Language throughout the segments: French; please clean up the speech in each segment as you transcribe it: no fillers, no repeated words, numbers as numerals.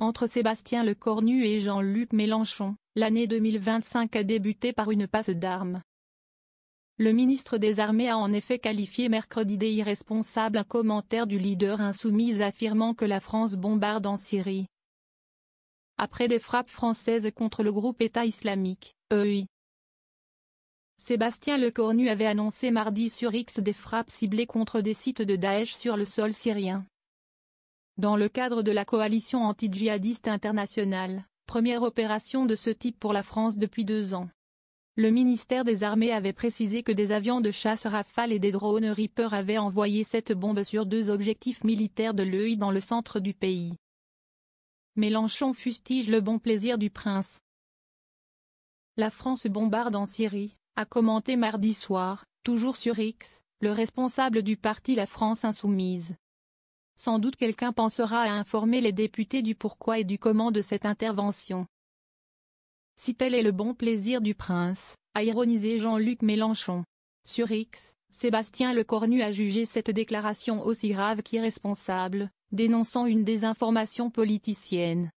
Entre Sébastien Lecornu et Jean-Luc Mélenchon, l'année 2025 a débuté par une passe d'armes. Le ministre des Armées a en effet qualifié mercredi d'irresponsable un commentaire du leader insoumis affirmant que la France bombarde en Syrie. Après des frappes françaises contre le groupe État islamique, EI. Sébastien Lecornu avait annoncé mardi sur X des frappes ciblées contre des sites de Daesh sur le sol syrien. Dans le cadre de la coalition anti-djihadiste internationale, première opération de ce type pour la France depuis 2 ans. Le ministère des Armées avait précisé que des avions de chasse Rafale et des drones Reaper avaient envoyé cette bombe sur 2 objectifs militaires de l'EI dans le centre du pays. Mélenchon fustige le bon plaisir du prince. La France bombarde en Syrie, a commenté mardi soir, toujours sur X, le responsable du parti La France Insoumise. Sans doute quelqu'un pensera à informer les députés du pourquoi et du comment de cette intervention. Si tel est le bon plaisir du prince, a ironisé Jean-Luc Mélenchon. Sur X, Sébastien Lecornu a jugé cette déclaration aussi grave qu'irresponsable, dénonçant une désinformation politicienne.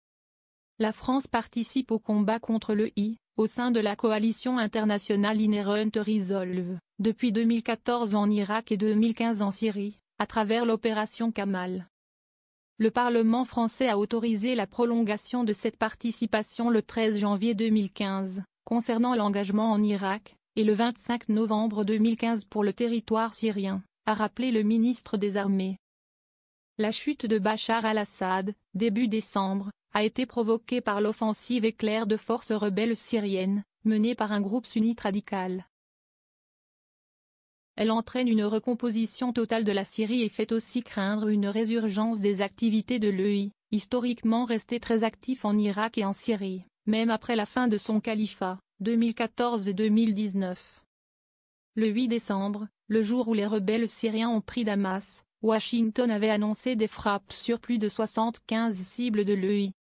La France participe au combat contre l'EI, au sein de la coalition internationale Inherent Resolve, depuis 2014 en Irak et 2015 en Syrie, à travers l'opération Kamal. Le Parlement français a autorisé la prolongation de cette participation le 13 janvier 2015, concernant l'engagement en Irak, et le 25 novembre 2015 pour le territoire syrien, a rappelé le ministre des Armées. La chute de Bachar al-Assad, début décembre, a été provoquée par l'offensive éclair de forces rebelles syriennes, menée par un groupe sunnite radical. Elle entraîne une recomposition totale de la Syrie et fait aussi craindre une résurgence des activités de l'EI, historiquement resté très actif en Irak et en Syrie, même après la fin de son califat, 2014 et 2019. Le 8 décembre, le jour où les rebelles syriens ont pris Damas, Washington avait annoncé des frappes sur plus de 75 cibles de l'EI.